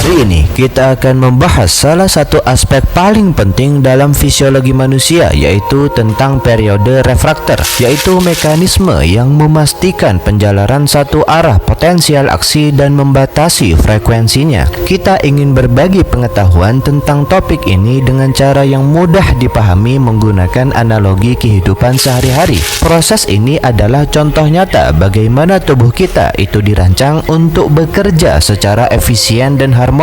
Hari ini kita akan membahas salah satu aspek paling penting dalam fisiologi manusia, yaitu tentang periode refraktor, yaitu mekanisme yang memastikan penjalaran satu arah potensial aksi dan membatasi frekuensinya. Kita ingin berbagi pengetahuan tentang topik ini dengan cara yang mudah dipahami menggunakan analogi kehidupan sehari-hari. Proses ini adalah contoh nyata bagaimana tubuh kita itu dirancang untuk bekerja secara efisien dan harmonis.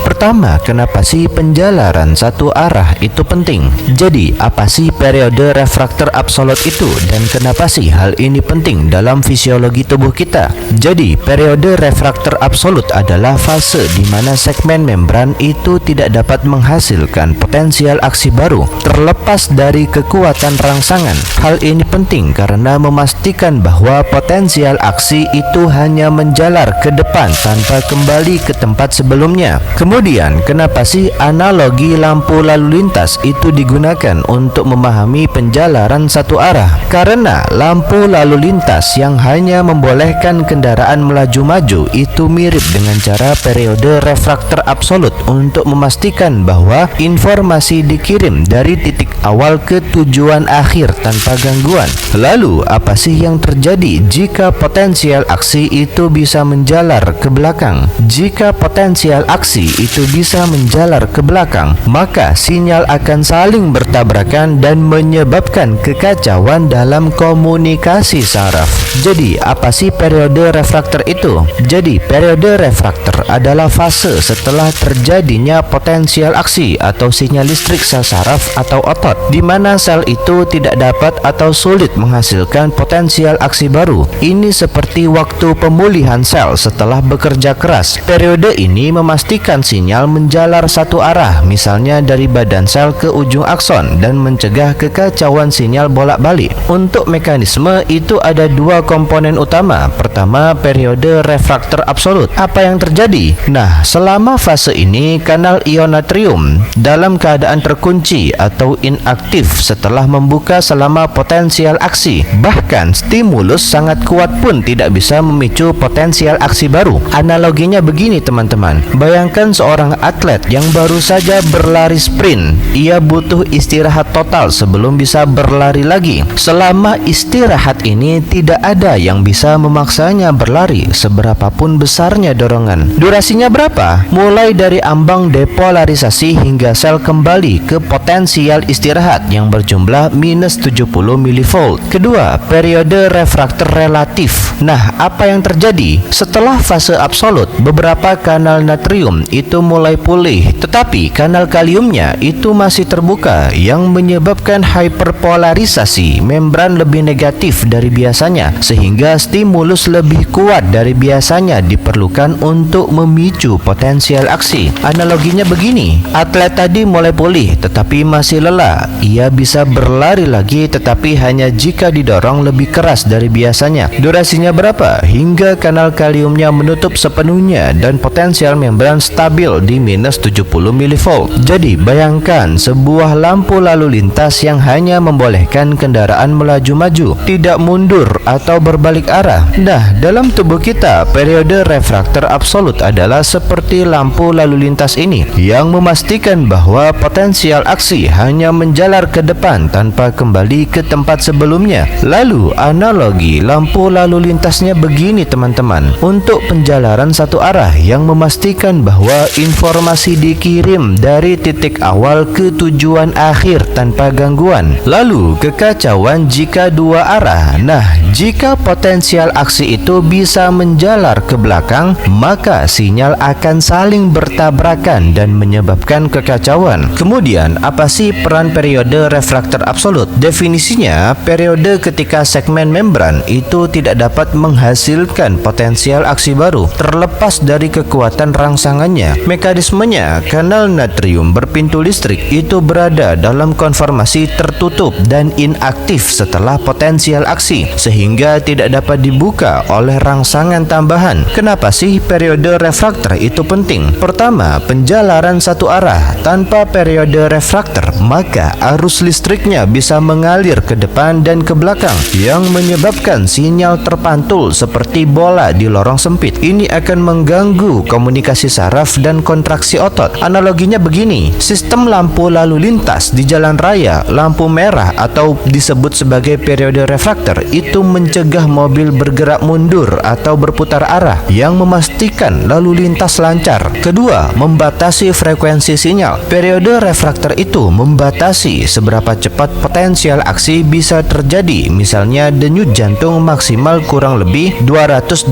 Pertama, kenapa sih penjalaran satu arah itu penting? Jadi, apa sih periode refraktor absolut itu dan kenapa sih hal ini penting dalam fisiologi tubuh kita? Jadi, periode refraktor absolut adalah fase di mana segmen membran itu tidak dapat menghasilkan potensial aksi baru terlepas dari kekuatan rangsangan. Hal ini penting karena memastikan bahwa potensial aksi itu hanya menjalar ke depan tanpa kembali ke tempat sebelumnya. Kemudian, kenapa sih analogi lampu lalu lintas itu digunakan untuk memahami penjalaran satu arah? Karena lampu lalu lintas yang hanya membolehkan kendaraan melaju-maju itu mirip dengan cara periode refraktor absolut untuk memastikan bahwa informasi dikirim dari titik awal ke tujuan akhir tanpa gangguan. Lalu, apa sih yang terjadi jika potensial aksi itu bisa menjalar ke belakang? Jika potensial aksi itu bisa menjalar ke belakang, maka sinyal akan saling bertabrakan dan menyebabkan kekacauan dalam komunikasi saraf. Jadi, apa sih periode refraktor itu? Jadi, periode refraktor adalah fase setelah terjadinya potensial aksi atau sinyal listrik sel saraf atau otot, di mana sel itu tidak dapat atau sulit menghasilkan potensial aksi baru. Ini seperti waktu pemulihan sel setelah bekerja keras. Periode ini memastikan sinyal menjalar satu arah, misalnya dari badan sel ke ujung akson, dan mencegah kekacauan sinyal bolak-balik. Untuk mekanisme itu ada dua komponen utama. Pertama, periode refraktor absolut. Apa yang terjadi? Nah, selama fase ini kanal ion natrium dalam keadaan terkunci atau inaktif setelah membuka selama potensial aksi. Bahkan stimulus sangat kuat pun tidak bisa memicu potensial aksi baru. Analoginya begini teman-teman, bayangkan seorang atlet yang baru saja berlari sprint. Ia butuh istirahat total sebelum bisa berlari lagi. Selama istirahat ini tidak ada yang bisa memaksanya berlari seberapapun besarnya dorongan. Durasinya berapa? Mulai dari ambang depolarisasi hingga sel kembali ke potensial istirahat yang berjumlah minus 70 mV. Kedua, periode refraktor relatif. Nah, apa yang terjadi? Setelah fase absolut, beberapa kanal natrium itu mulai pulih, tetapi kanal kaliumnya itu masih terbuka yang menyebabkan hyperpolarisasi membran lebih negatif dari biasanya, sehingga stimulus lebih kuat dari biasanya diperlukan untuk memicu potensial aksi. Analoginya begini, atlet tadi mulai pulih tetapi masih lelah. Ia bisa berlari lagi tetapi hanya jika didorong lebih keras dari biasanya. Durasinya berapa? Hingga kanal kaliumnya menutup sepenuhnya dan potensial membran stabil di minus 70 mV. Jadi bayangkan sebuah lampu lalu lintas yang hanya membolehkan kendaraan melaju-maju, tidak mundur atau berbalik arah. Nah, dalam tubuh kita, periode refraktor absolut adalah seperti lampu lalu lintas ini yang memastikan bahwa potensial aksi hanya menjalar ke depan tanpa kembali ke tempat sebelumnya. Lalu, analogi lampu lalu lintasnya begini teman-teman. Untuk penjalaran satu arah yang memastikan bahwa informasi dikirim dari titik awal ke tujuan akhir tanpa gangguan. Lalu, kekacauan jika dua arah. Nah, jika potensial aksi itu bisa menjalar ke belakang, maka sinyal akan saling bertabrakan dan menyebabkan kekacauan. Kemudian, apa sih peran periode refraktor absolut? Definisinya, periode ketika segmen membran itu tidak dapat menghasilkan potensial aksi baru terlepas dari kekuatan rangsangannya. Mekanismenya, kanal natrium berpintu listrik itu berada dalam konformasi tertutup dan inaktif setelah potensial aksi, sehingga tidak dapat dibuka oleh rangsangan tambahan. Kenapa sih periode refraktor itu penting? Pertama, penjalaran satu arah. Tanpa periode refraktor, maka arus listriknya bisa mengalir ke depan dan ke belakang yang menyebabkan sinyal terpantau mantul seperti bola di lorong sempit. Ini akan mengganggu komunikasi saraf dan kontraksi otot. Analoginya begini, sistem lampu lalu lintas di jalan raya, lampu merah atau disebut sebagai periode refraktor itu mencegah mobil bergerak mundur atau berputar arah yang memastikan lalu lintas lancar. Kedua, membatasi frekuensi sinyal. Periode refraktor itu membatasi seberapa cepat potensial aksi bisa terjadi, misalnya denyut jantung maksimal kurang lebih 220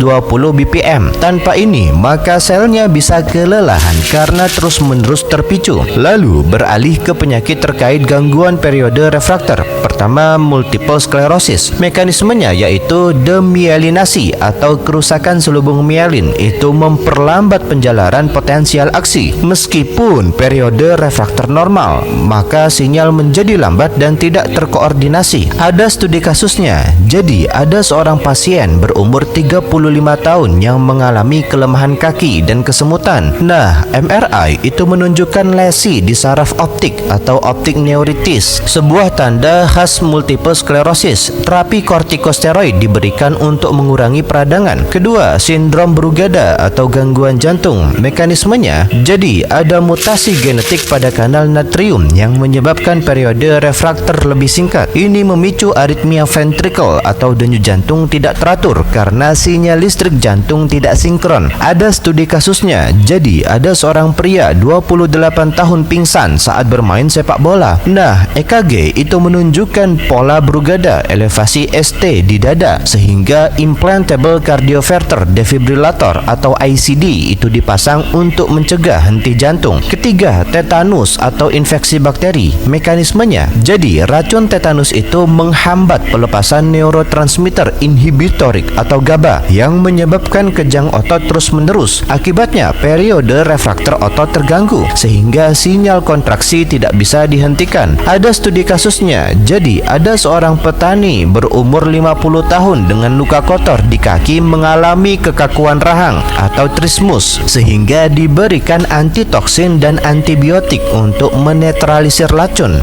bpm. Tanpa ini, maka selnya bisa kelelahan karena terus-menerus terpicu, lalu beralih ke penyakit terkait gangguan periode refraktor. Pertama, multiple sclerosis. Mekanismenya yaitu demyelinasi atau kerusakan selubung mielin. Itu memperlambat penjalaran potensial aksi. Meskipun periode refraktor normal, maka sinyal menjadi lambat dan tidak terkoordinasi. Ada studi kasusnya. Jadi, ada seorang pasien berumur 35 tahun yang mengalami kelemahan kaki dan kesemutan. Nah, MRI itu menunjukkan lesi di saraf optik atau optik neuritis, sebuah tanda khas multiple sclerosis. Terapi kortikosteroid diberikan untuk mengurangi peradangan. Kedua, sindrom Brugada atau gangguan jantung. Mekanismenya, jadi ada mutasi genetik pada kanal natrium yang menyebabkan periode refraktor lebih singkat. Ini memicu aritmia ventricle atau denyut jantung tidak teratur karena sinyal listrik jantung tidak sinkron. Ada studi kasusnya. Jadi, ada seorang pria 28 tahun pingsan saat bermain sepak bola. Nah, EKG itu menunjukkan pola Brugada, elevasi ST di dada, sehingga implantable cardioverter defibrillator atau ICD itu dipasang untuk mencegah henti jantung. Ketiga, tetanus atau infeksi bakteri. Mekanismenya, jadi racun tetanus itu menghambat pelepasan neurotransmitter inhibitorik atau GABA yang menyebabkan kejang otot terus-menerus. Akibatnya, periode refraktor otot terganggu sehingga sinyal kontraksi tidak bisa dihentikan. Ada studi kasusnya. Jadi, ada seorang petani berumur 50 tahun dengan luka kotor di kaki mengalami kekakuan rahang atau trismus sehingga diberikan antitoksin dan antibiotik untuk menetralisir racun.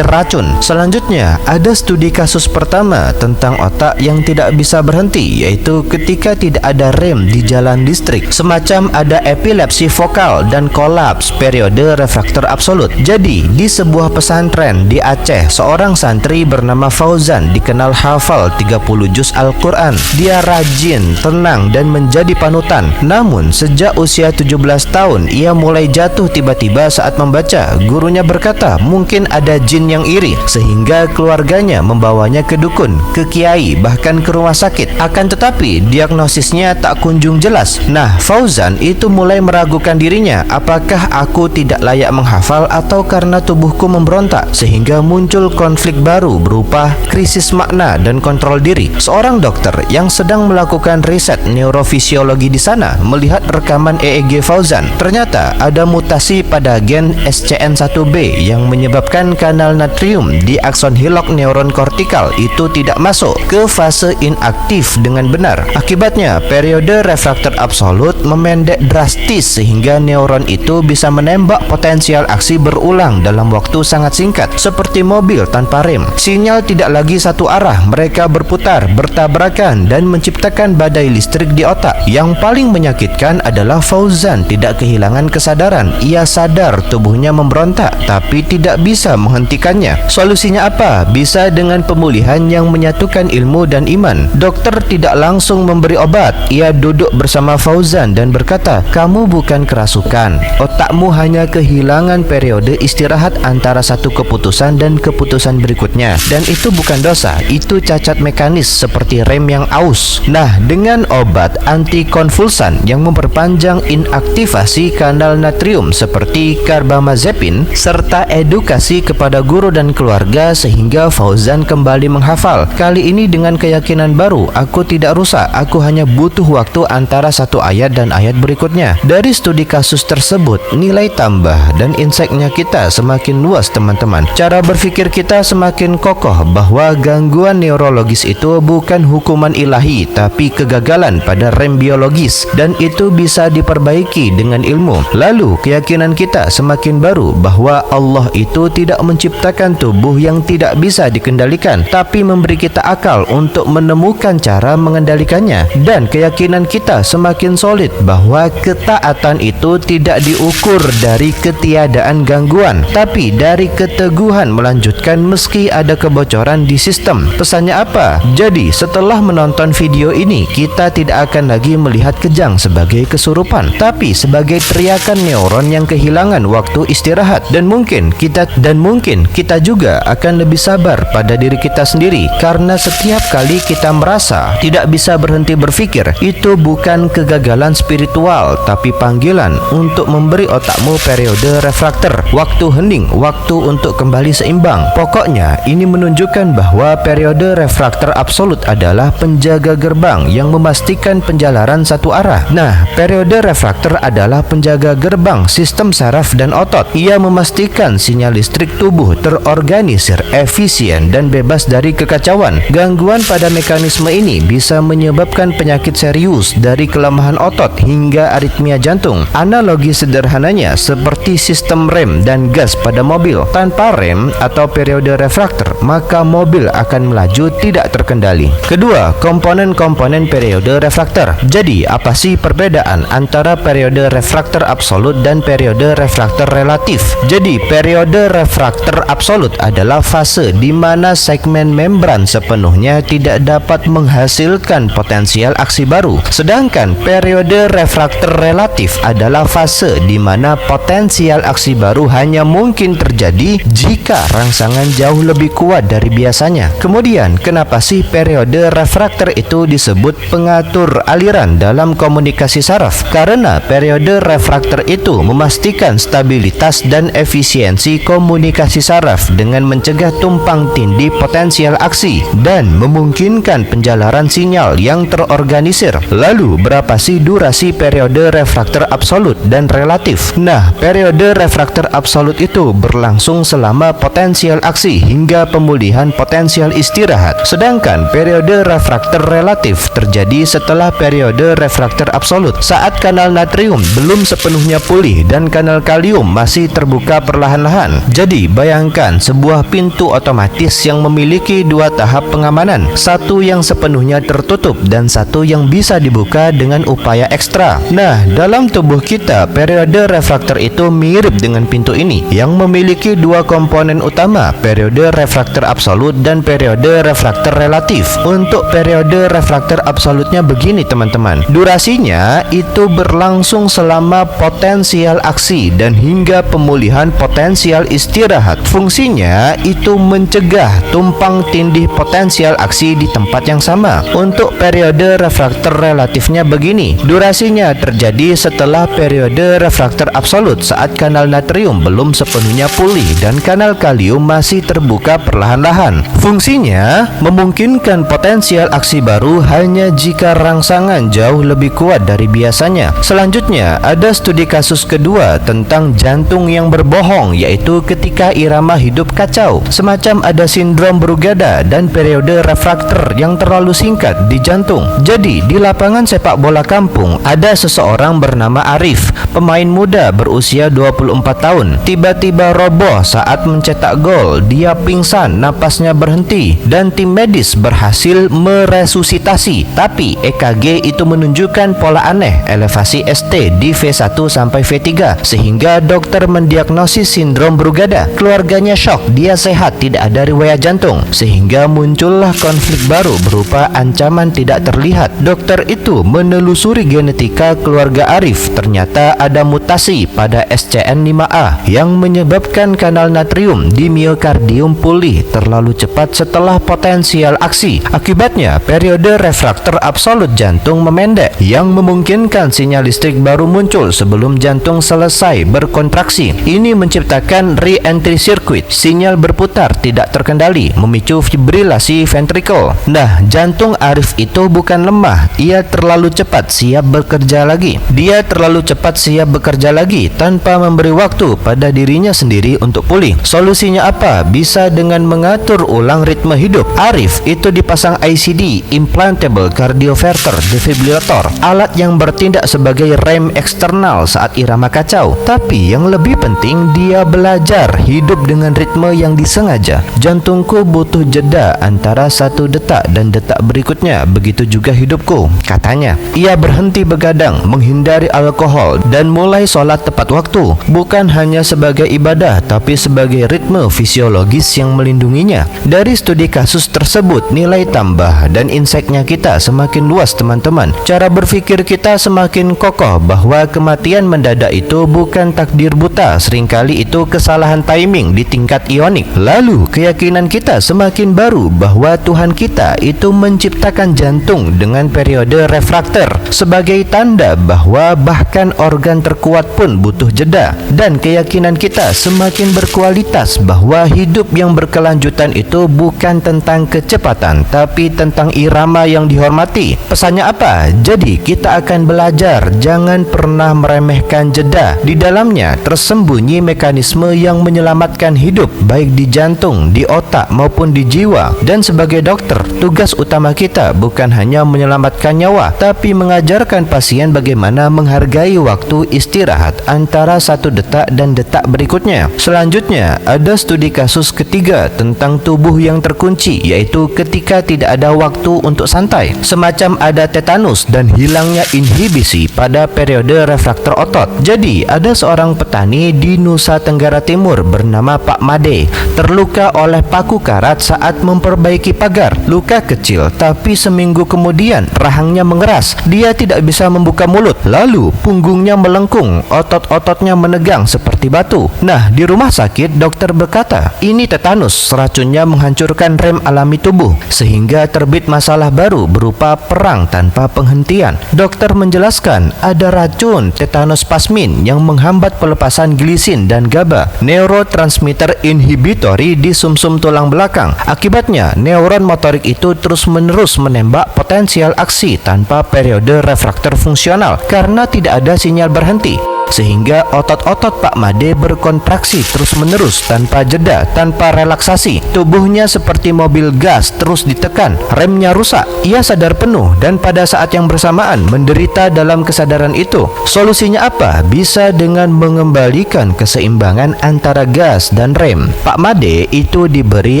Selanjutnya, ada studi kasus pertama tentang otak yang tidak bisa berhenti, yaitu ketika tidak ada rem di jalan listrik, semacam ada epilepsi vokal dan kolaps periode refraktor absolut. Jadi, di sebuah pesantren di Aceh, seorang santri bernama Fauzan dikenal hafal 30 juz Al-Quran. Dia rajin, tenang, dan menjadi panutan. Namun, sejak usia 17 tahun, ia mulai jatuh tiba-tiba saat membaca. Gurunya berkata, mungkin ada jin yang iri, sehingga keluarganya membawanya ke dukun, ke kiai, bahkan ke rumah sakit. Akan tetapi, diagnosisnya tak kunjung jelas. Nah, Fauzan itu mulai meragukan dirinya, apakah aku tidak layak menghafal atau karena tubuhku memberontak, sehingga muncul konflik baru berupa krisis makna dan kontrol diri. Seorang dokter yang sedang melakukan riset neurofisiologi di sana melihat rekaman EEG Fauzan. Ternyata ada mutasi pada gen SCN1B yang menyebabkan kanal natrium di akson hilok neuron kortikal itu tidak masuk ke fase inaktif dengan benar. Akibatnya, periode refraktor absolut memendek drastis sehingga neuron itu bisa menembak potensial aksi berulang dalam waktu sangat singkat, seperti mobil tanpa rem. Sinyal tidak lagi satu arah, mereka berputar, bertabrakan, dan menciptakan badai listrik di otak. Yang paling menyakitkan adalah Fauzan tidak kehilangan kesadaran. Ia sadar tubuhnya memberontak, tapi tidak bisa menghentikannya. Solusinya apa? Bisa dengan pemulihan yang menyatukan ilmu dan iman. Dokter tidak langsung memberi obat. Ia duduk bersama Fauzan dan berkata, kamu bukan kerasukan. Otakmu hanya kehilangan periode istirahat antara satu keputusan dan keputusan berikutnya. Dan itu bukan dosa, itu cacat mekanis seperti rem yang aus. Nah, dengan obat antikonvulsan yang memperpanjang inaktivasi kanal natrium seperti carbamazepin, serta edukasi kepada guru dan keluarga sehingga Fauzan kembali menghafal. Kali ini dengan keyakinan baru, aku tidak rusak, aku hanya butuh waktu antara satu ayat dan ayat berikutnya. Dari studi kasus tersebut, nilai tambah dan insight-nya kita semakin luas, teman-teman. Cara berpikir kita semakin kokoh bahwa gangguan neurologis itu bukan hukuman ilahi, tapi kegagalan pada rem biologis, dan itu bisa diperbaiki dengan ilmu. Lalu, keyakinan kita semakin baru bahwa Allah itu tidak menciptakan tubuh yang tidak bisa dikendalikan dikendalikan, tapi memberi kita akal untuk menemukan cara mengendalikannya. Dan keyakinan kita semakin solid bahwa ketaatan itu tidak diukur dari ketiadaan gangguan, tapi dari keteguhan melanjutkan meski ada kebocoran di sistem. Pesannya apa? Jadi setelah menonton video ini, kita tidak akan lagi melihat kejang sebagai kesurupan, tapi sebagai teriakan neuron yang kehilangan waktu istirahat. Dan mungkin kita juga akan lebih sabar pada diri kita sendiri, karena setiap kali kita merasa tidak bisa berhenti berpikir, itu bukan kegagalan spiritual, tapi panggilan untuk memberi otakmu periode refraktor, waktu hening, waktu untuk kembali seimbang. Pokoknya ini menunjukkan bahwa periode refraktor absolut adalah penjaga gerbang yang memastikan penjalaran satu arah. Nah, periode refraktor adalah penjaga gerbang sistem saraf dan otot. Ia memastikan sinyal listrik tubuh terorganisir, efisien, dan bebas dari kekacauan. Gangguan pada mekanisme ini bisa menyebabkan penyakit serius dari kelemahan otot hingga aritmia jantung. Analogi sederhananya seperti sistem rem dan gas pada mobil. Tanpa rem atau periode refraktor, maka mobil akan melaju tidak terkendali. Kedua, komponen-komponen periode refraktor. Jadi, apa sih perbedaan antara periode refraktor absolut dan periode refraktor relatif? Jadi, periode refraktor absolut adalah fase di mana segmen membran sepenuhnya tidak dapat menghasilkan potensial aksi baru. Sedangkan periode refraktor relatif adalah fase di mana potensial aksi baru hanya mungkin terjadi jika rangsangan jauh lebih kuat dari biasanya. Kemudian, kenapa sih periode refraktor itu disebut pengatur aliran dalam komunikasi saraf? Karena periode refraktor itu memastikan stabilitas dan efisiensi komunikasi saraf dengan mencegah tumpang tindih potensial aksi dan memungkinkan penjalaran sinyal yang terorganisir. Lalu, berapa sih durasi periode refraktor absolut dan relatif? Nah, periode refraktor absolut itu berlangsung selama potensial aksi hingga pemulihan potensial istirahat. Sedangkan periode refraktor relatif terjadi setelah periode refraktor absolut, saat kanal natrium belum sepenuhnya pulih dan kanal kalium masih terbuka perlahan-lahan. Jadi, bayangkan sebuah pintu otomatis yang memiliki dua tahap pengamanan, satu yang sepenuhnya tertutup dan satu yang bisa dibuka dengan upaya ekstra. Nah, dalam tubuh kita, periode refraktor itu mirip dengan pintu ini yang memiliki dua komponen utama, periode refraktor absolut dan periode refraktor relatif. Untuk periode refraktor absolutnya begini teman-teman, durasinya itu berlangsung selama potensial aksi dan hingga pemulihan potensial istirahat. Fungsinya itu mencegah tumpang tindih potensial aksi di tempat yang sama. Untuk periode refraktor relatifnya begini, durasinya terjadi setelah periode refraktor absolut saat kanal natrium belum sepenuhnya pulih dan kanal kalium masih terbuka perlahan-lahan. Fungsinya memungkinkan potensial aksi baru hanya jika rangsangan jauh lebih kuat dari biasanya. Selanjutnya, ada studi kasus kedua tentang jantung yang berbohong, yaitu ketika irama hidup kacau. Semacam ada sindrom Brugada dan periode refraktor yang terlalu singkat di jantung. Jadi, di lapangan sepak bola kampung, ada seseorang bernama Arif, pemain muda berusia 24 tahun. Tiba-tiba roboh saat mencetak gol. Dia pingsan, napasnya berhenti, dan tim medis berhasil meresusitasi. Tapi EKG itu menunjukkan pola aneh, elevasi ST di V1 sampai V3, sehingga dokter mendiagnosis sindrom Brugada. Keluarganya shock, dia sehat, tidak ada riwayat jantung, sehingga muncullah konflik baru berupa ancaman tidak terlihat. Dokter itu menelusuri genetika keluarga Arif. Ternyata ada mutasi pada SCN5A yang menyebabkan kanal natrium di miokardium pulih terlalu cepat setelah potensial aksi. Akibatnya, periode refraktor absolut jantung memendek yang memungkinkan sinyal listrik baru muncul sebelum jantung selesai berkontraksi. Ini menciptakan re-entry circuit, sinyal berputar tidak terkendali, memicu fibrilasi ventricle. Nah, jantung Arif itu bukan lemah, ia terlalu cepat siap bekerja lagi. Dia terlalu cepat siap bekerja lagi tanpa memberi waktu pada dirinya sendiri untuk pulih. Solusinya apa? Bisa dengan mengatur ulang ritme hidup. Arif itu dipasang ICD, implantable cardioverter defibrillator, alat yang bertindak sebagai rem eksternal saat irama kacau. Tapi yang lebih penting, dia belajar hidup dengan ritme yang disengaja. Jantung Jantungku butuh jeda antara satu detak dan detak berikutnya. Begitu juga hidupku, katanya. Ia berhenti begadang, menghindari alkohol, dan mulai sholat tepat waktu. Bukan hanya sebagai ibadah, tapi sebagai ritme fisiologis yang melindunginya. Dari studi kasus tersebut, nilai tambah dan insight-nya kita semakin luas, teman-teman. Cara berpikir kita semakin kokoh bahwa kematian mendadak itu bukan takdir buta. Seringkali itu kesalahan timing di tingkat ionik. Lalu keyakinan kita semakin baru bahwa Tuhan kita itu menciptakan jantung dengan periode refraktor sebagai tanda bahwa bahkan organ terkuat pun butuh jeda. Dan keyakinan kita semakin berkualitas bahwa hidup yang berkelanjutan itu bukan tentang kecepatan, tapi tentang irama yang dihormati. Pesannya apa? Jadi kita akan belajar jangan pernah meremehkan jeda. Di dalamnya tersembunyi mekanisme yang menyelamatkan hidup, baik di jantung, di otak maupun di jiwa. Dan sebagai dokter, tugas utama kita bukan hanya menyelamatkan nyawa, tapi mengajarkan pasien bagaimana menghargai waktu istirahat antara satu detak dan detak berikutnya. Selanjutnya, ada studi kasus ketiga tentang tubuh yang terkunci, yaitu ketika tidak ada waktu untuk santai. Semacam ada tetanus dan hilangnya inhibisi pada periode refraktor otot. Jadi, ada seorang petani di Nusa Tenggara Timur bernama Pak Made terluka oleh paku karat saat memperbaiki pagar. Luka kecil, tapi seminggu kemudian rahangnya mengeras. Dia tidak bisa membuka mulut. Lalu punggungnya melengkung, otot-ototnya menegang seperti batu. Nah, di rumah sakit dokter berkata, ini tetanus, racunnya menghancurkan rem alami tubuh sehingga terbit masalah baru berupa perang tanpa penghentian. Dokter menjelaskan ada racun tetanus plasmin yang menghambat pelepasan glisin dan GABA, neurotransmitter inhibitori di sumsum tulang belakang. Akibatnya, neuron motorik itu terus-menerus menembak potensial aksi tanpa periode refraktor fungsional karena tidak ada sinyal berhenti. Sehingga otot-otot Pak Made berkontraksi terus-menerus tanpa jeda, tanpa relaksasi. Tubuhnya seperti mobil gas terus ditekan, remnya rusak. Ia sadar penuh dan pada saat yang bersamaan menderita dalam kesadaran itu. Solusinya apa? Bisa dengan mengembalikan keseimbangan antara gas dan rem. Pak Made itu diberi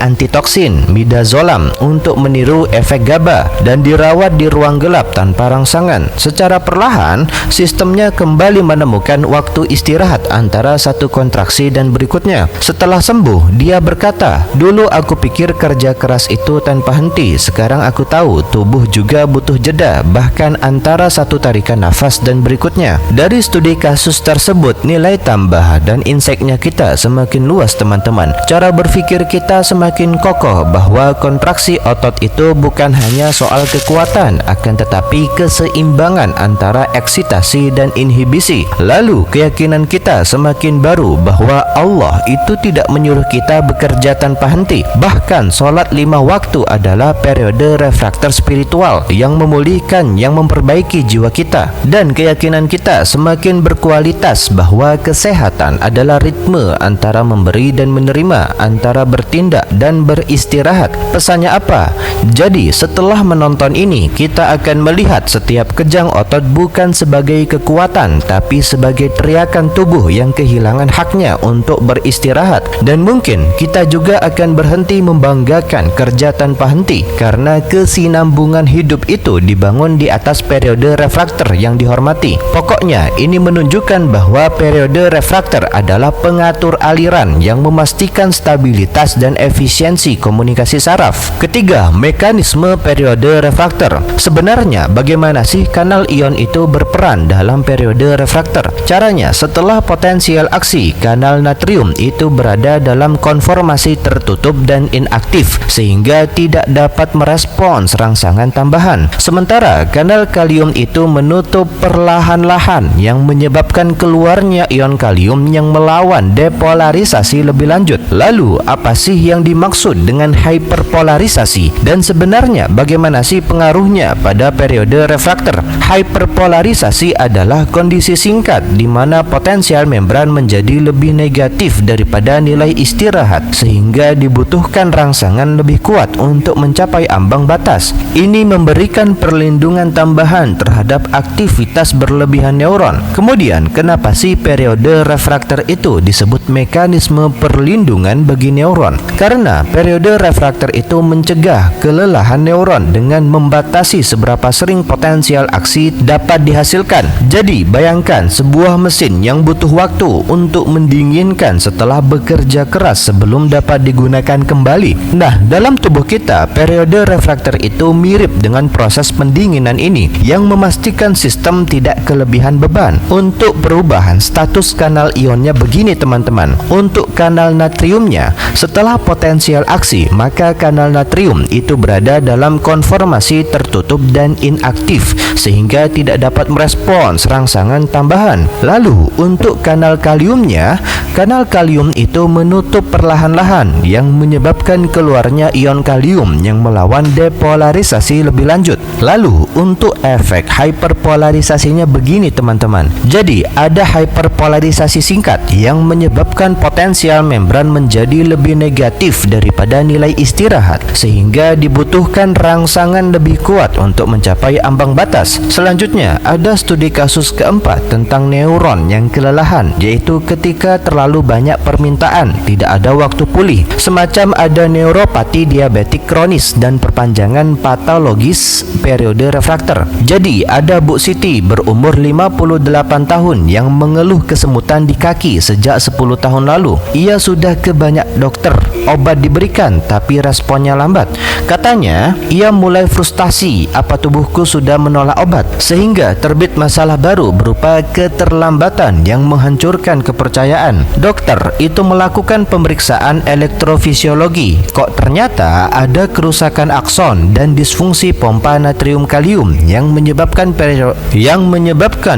antitoksin, midazolam, untuk meniru efek GABA dan dirawat di ruang gelap tanpa rangsangan. Secara perlahan, sistemnya kembali menemukan waktu istirahat antara satu kontraksi dan berikutnya. Setelah sembuh, dia berkata, dulu aku pikir kerja keras itu tanpa henti. Sekarang aku tahu tubuh juga butuh jeda, bahkan antara satu tarikan nafas dan berikutnya. Dari studi kasus tersebut, nilai tambah dan insight-nya kita semakin luas, teman-teman. Cara berpikir kita semakin kokoh bahwa kontraksi otot itu bukan hanya soal kekuatan, akan tetapi keseimbangan antara eksitasi dan inhibisi. Lalu keyakinan kita semakin baru bahwa Allah itu tidak menyuruh kita bekerja tanpa henti. Bahkan sholat 5 waktu adalah periode refraktor spiritual yang memulihkan, yang memperbaiki jiwa kita. Dan keyakinan kita semakin berkualitas bahwa kesehatan adalah ritme antara memberi dan menerima, antara bertindak dan beristirahat. Pesannya apa? Jadi setelah menonton ini, kita akan melihat setiap kejang otot bukan sebagai kekuatan, tapi sebagai teriakan tubuh yang kehilangan haknya untuk beristirahat. Dan mungkin kita juga akan berhenti membanggakan kerja tanpa henti karena kesinambungan hidup itu dibangun di atas periode refraktor yang dihormati. Pokoknya ini menunjukkan bahwa periode refraktor adalah pengatur aliran yang memastikan stabilitas dan efisiensi komunikasi saraf. Ketiga, mekanisme periode refraktor. Sebenarnya bagaimana sih kanal ion itu berperan dalam periode refraktor? Caranya, setelah potensial aksi, kanal natrium itu berada dalam konformasi tertutup dan inaktif sehingga tidak dapat merespons rangsangan tambahan. Sementara kanal kalium itu menutup perlahan-lahan yang menyebabkan keluarnya ion kalium yang melawan depolarisasi lebih lanjut. Lalu, apa sih yang dimaksud dengan hyperpolarisasi? Dan sebenarnya bagaimana sih pengaruhnya pada periode refraktor? Hyperpolarisasi adalah kondisi singkat di mana potensial membran menjadi lebih negatif daripada nilai istirahat, sehingga dibutuhkan rangsangan lebih kuat untuk mencapai ambang batas. Ini memberikan perlindungan tambahan terhadap aktivitas berlebihan neuron. Kemudian, kenapa sih periode refraktor itu disebut mekanisme perlindungan bagi neuron? Karena periode refraktor itu mencegah kelelahan neuron dengan membatasi seberapa sering potensial aksi dapat dihasilkan. Jadi, bayangkan sebuah mesin yang butuh waktu untuk mendinginkan setelah bekerja keras sebelum dapat digunakan kembali. Nah, dalam tubuh kita, periode refraktor itu mirip dengan proses pendinginan ini yang memastikan sistem tidak kelebihan beban. Untuk perubahan status kanal ionnya begini teman-teman. Untuk kanal natriumnya, setelah potensial aksi, maka kanal natrium itu berada dalam konformasi tertutup dan inaktif, sehingga tidak dapat merespons rangsangan tambahan. Lalu untuk kanal kaliumnya, kanal kalium itu menutup perlahan-lahan yang menyebabkan keluarnya ion kalium yang melawan depolarisasi lebih lanjut. Lalu untuk efek hyperpolarisasinya begini teman-teman. Jadi ada hyperpolarisasi singkat yang menyebabkan potensial membran menjadi lebih negatif daripada nilai istirahat, sehingga dibutuhkan rangsangan lebih kuat untuk mencapai ambang batas. Selanjutnya ada studi kasus keempat tentang neuron yang kelelahan, yaitu ketika terlalu banyak permintaan, tidak ada waktu pulih. Semacam ada neuropati diabetik kronis dan perpanjangan patologis periode refraktor. Jadi ada Bu Siti berumur 58 tahun yang mengeluh kesemutan di kaki sejak 10 tahun lalu. Ia sudah ke banyak dokter, obat diberikan tapi responnya lambat. Katanya ia mulai frustasi, apa tubuhku sudah menolak obat, sehingga terbit masalah baru berupa keterlambatan yang menghancurkan kepercayaan. Dokter itu melakukan pemeriksaan elektrofisiologi. Kok ternyata ada kerusakan akson dan disfungsi pompa natrium kalium yang menyebabkan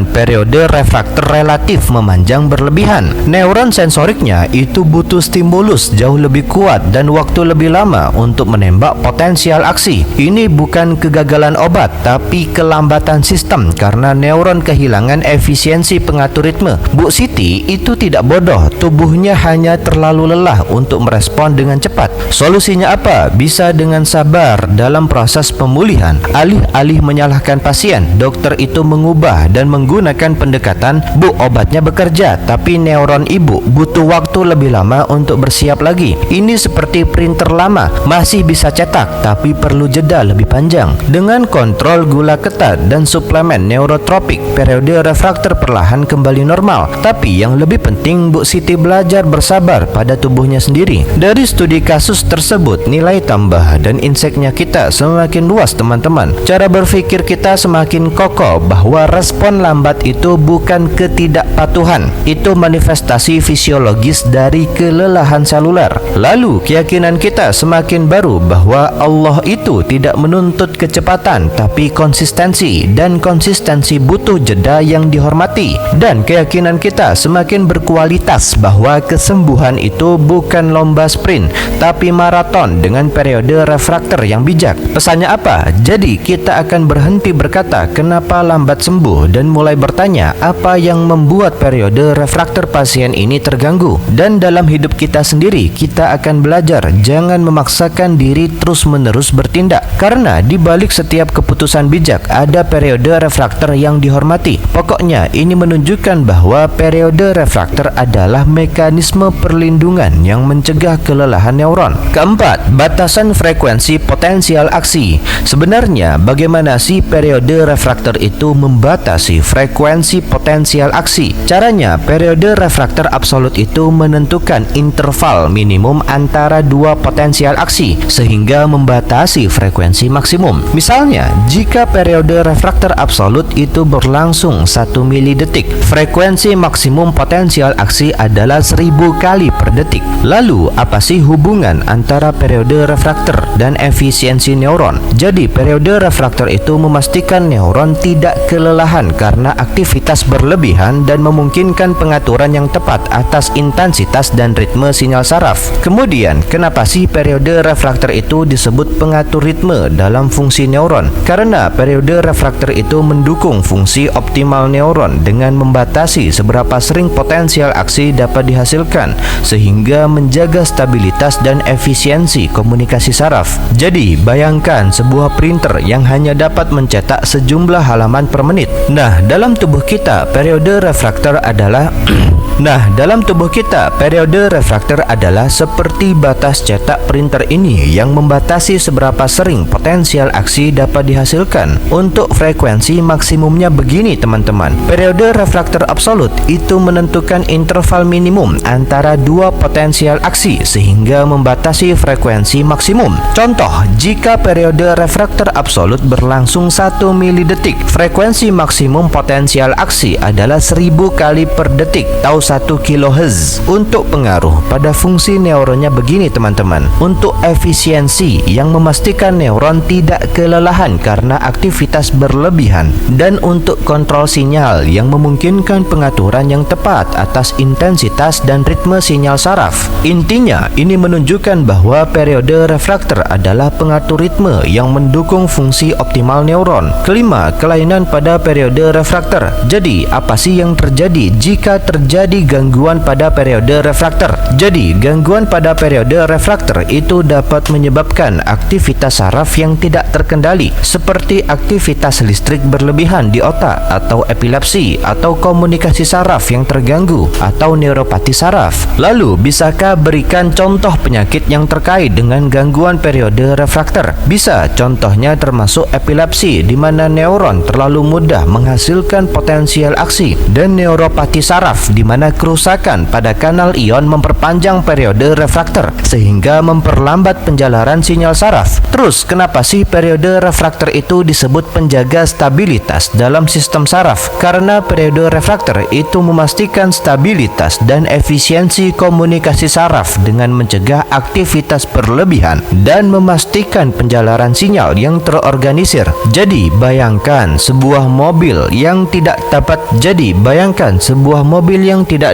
periode refraktor relatif memanjang berlebihan. Neuron sensoriknya itu butuh stimulus jauh lebih kuat dan waktu lebih lama untuk menembak potensial aksi. Ini bukan kegagalan obat, tapi kelambatan sistem karena neuron kehilangan efisiensi pengatur ritme. Bu Siti itu tidak bodoh, tubuhnya hanya terlalu lelah untuk merespon dengan cepat. Solusinya apa? Bisa dengan sabar dalam proses pemulihan. Alih-alih menyalahkan pasien, dokter itu mengubah dan menggunakan pendekatan, Bu, obatnya bekerja, tapi neuron ibu butuh waktu lebih lama untuk bersiap lagi. Ini seperti printer lama, masih bisa cetak, tapi perlu jeda lebih panjang. Dengan kontrol gula ketat dan suplemen neurotropik, periode refraktor perlahan kembali normal. Tapi yang lebih penting, Bu Siti belajar bersabar pada tubuhnya sendiri. Dari studi kasus tersebut, nilai tambah dan insiknya kita semakin luas teman-teman. Cara berpikir kita semakin kokoh bahwa respon lambat itu bukan ketidakpatuhan, itu manifestasi fisiologis dari kelelahan seluler. Lalu keyakinan kita semakin baru bahwa Allah itu tidak menuntut kecepatan tapi konsistensi, dan konsistensi butuh jeda yang dihormati. Dan keyakinan kita semakin berkualitas bahwa kesembuhan itu bukan lomba sprint tapi maraton dengan periode refraktor yang bijak. Pesannya apa? Jadi kita akan berhenti berkata kenapa lambat sembuh dan mulai bertanya apa yang membuat periode refraktor pasien ini terganggu. Dan dalam hidup kita sendiri kita akan belajar jangan memaksakan diri terus-menerus bertindak, karena di balik setiap keputusan bijak ada periode refraktor yang dihormati. Pokoknya ini menunjukkan bahwa periode refraktor adalah mekanisme perlindungan yang mencegah kelelahan neuron. Keempat, batasan frekuensi potensial aksi. Sebenarnya bagaimana sih periode refraktor itu membatasi frekuensi potensial aksi? Caranya, periode refraktor absolut itu menentukan interval minimum antara dua potensial aksi sehingga membatasi frekuensi maksimum. Misalnya, jika periode refraktor absolut itu berlangsung 1 milidetik, frekuensi maksimum potensial aksi adalah 1000 kali per detik. Lalu, apa sih hubungan hubungan antara periode refraktor dan efisiensi neuron. Jadi periode refraktor itu memastikan neuron tidak kelelahan karena aktivitas berlebihan dan memungkinkan pengaturan yang tepat atas intensitas dan ritme sinyal saraf. Kemudian, kenapa sih periode refraktor itu disebut pengatur ritme dalam fungsi neuron? Karena periode refraktor itu mendukung fungsi optimal neuron dengan membatasi seberapa sering potensial aksi dapat dihasilkan sehingga menjaga stabilitas dan efisiensi komunikasi saraf. Jadi, bayangkan sebuah printer yang hanya dapat mencetak sejumlah halaman per menit. Nah, dalam tubuh kita, periode refraktor adalah periode refraktor adalah seperti batas cetak printer ini yang membatasi seberapa sering potensial aksi dapat dihasilkan. Untuk frekuensi maksimumnya begini teman-teman. Periode refraktor absolut itu menentukan interval minimum antara dua potensial aksi sehingga membatasi frekuensi maksimum. Contoh, jika periode refraktor absolut berlangsung 1 milidetik, frekuensi maksimum potensial aksi adalah 1000 kali per detik atau 1 kHz. Untuk pengaruh pada fungsi neuronnya begini teman-teman. Untuk efisiensi yang memastikan neuron tidak kelelahan karena aktivitas berlebihan, dan untuk kontrol sinyal yang memungkinkan pengaturan yang tepat atas intensitas dan ritme sinyal saraf. Intinya, ini menunjukkan bahwa periode refraktor adalah pengatur ritme yang mendukung fungsi optimal neuron. Kelima, kelainan pada periode refraktor. Jadi, apa sih yang terjadi jika terjadi gangguan pada periode refraktor? Jadi, gangguan pada periode refraktor itu dapat menyebabkan aktivitas saraf yang tidak terkendali, seperti aktivitas listrik berlebihan di otak, atau epilepsi, atau komunikasi saraf yang terganggu, atau neuropati saraf. Lalu, bisakah berikan contoh penyakit yang terkait dengan gangguan periode refraktor? Bisa, contohnya termasuk epilepsi, di mana neuron terlalu mudah menghasilkan potensial aksi, dan neuropati saraf, di mana kerusakan pada kanal ion memperpanjang periode refraktor, sehingga memperlambat penjalaran sinyal saraf. Terus, kenapa sih periode refraktor itu disebut penjaga stabilitas dalam sistem saraf? Karena periode refraktor itu memastikan stabilitas dan efisiensi komunikasi saraf dengan mencegah aktivitas berlebihan dan memastikan penjalaran sinyal yang terorganisir. Jadi, bayangkan sebuah mobil yang tidak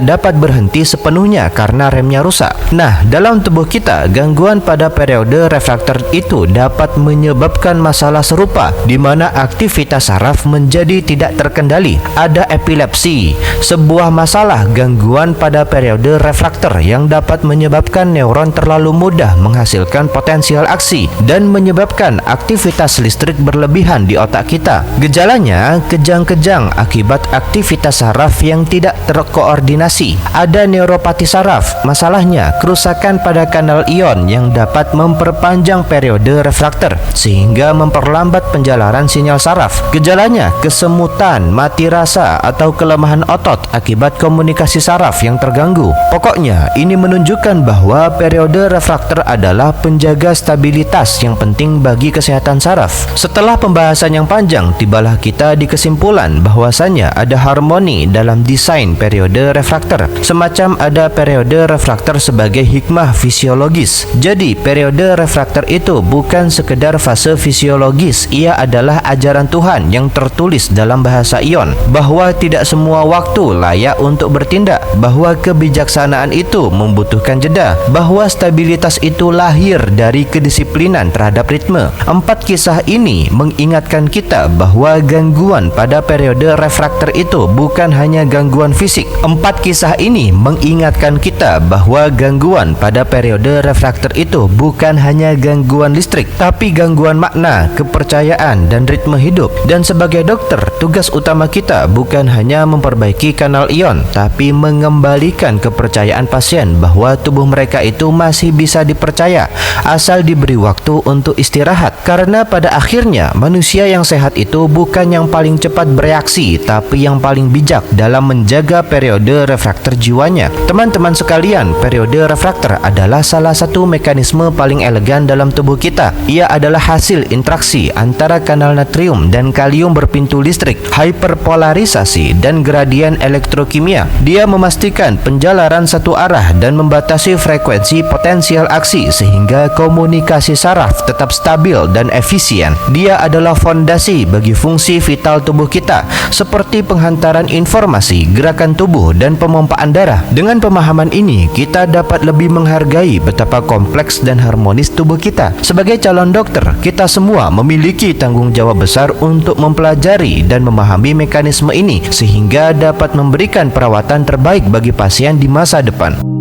dapat berhenti sepenuhnya karena remnya rusak. Nah, dalam tubuh kita, gangguan pada periode refraktor itu dapat menyebabkan masalah serupa, di mana aktivitas saraf menjadi tidak terkendali. Ada epilepsi, sebuah masalah gangguan pada periode refraktor yang dapat menyebabkan neuron terlalu mudah menghasilkan potensial aksi dan menyebabkan aktivitas listrik berlebihan di otak kita. Gejalanya kejang-kejang akibat aktivitas saraf yang tidak terkoordinasi. Ada neuropati saraf, masalahnya kerusakan pada kanal ion yang dapat memperpanjang periode refraktor sehingga memperlambat penjalaran sinyal saraf. Gejalanya kesemutan, mati rasa, atau kelemahan otot akibat komunikasi saraf yang terganggu. Pokoknya, ini menunjukkan bahwa periode refraktor adalah penjaga stabilitas yang penting bagi kesehatan saraf. Setelah pembahasan yang panjang, tibalah kita di kesimpulan bahwasanya ada harmoni dalam desain periode refraktor. Semacam ada periode refraktor sebagai hikmah fisiologis. Jadi, periode refraktor itu bukan sekedar fase fisiologis, ia adalah ajaran Tuhan yang tertulis dalam bahasa ion, bahwa tidak semua waktu layak untuk bertindak, bahwa kebijaksanaan itu membutuhkan jeda, bahwa stabilitas itu lahir dari kedisiplinan terhadap ritme. 4 kisah ini mengingatkan kita bahwa gangguan pada periode refraktor itu bukan hanya gangguan fisik. 4 kisah ini mengingatkan kita bahwa gangguan pada periode refraktor itu bukan hanya gangguan listrik, tapi gangguan makna, kepercayaan, dan ritme hidup. Dan sebagai dokter, tugas utama kita bukan hanya memperbaiki kanal ion, tapi mengembalikan kepercayaan pasien bahwa tubuh mereka itu masih bisa dipercaya asal diberi waktu untuk istirahat. Karena pada akhirnya, manusia yang sehat itu bukan yang paling cepat bereaksi, tapi yang paling bijak dalam menjaga periode periode refraktor jiwanya. Teman-teman sekalian, periode refraktor adalah salah satu mekanisme paling elegan dalam tubuh kita. Ia adalah hasil interaksi antara kanal natrium dan kalium berpintu listrik, hiperpolarisasi, dan gradien elektrokimia. Dia memastikan penjalaran satu arah dan membatasi frekuensi potensial aksi sehingga komunikasi saraf tetap stabil dan efisien. Dia adalah fondasi bagi fungsi vital tubuh kita seperti penghantaran informasi, gerakan tubuh, dan pemompaan darah. Dengan pemahaman ini, kita dapat lebih menghargai betapa kompleks dan harmonis tubuh kita. Sebagai calon dokter, kita semua memiliki tanggung jawab besar untuk mempelajari dan memahami mekanisme ini sehingga dapat memberikan perawatan terbaik bagi pasien di masa depan.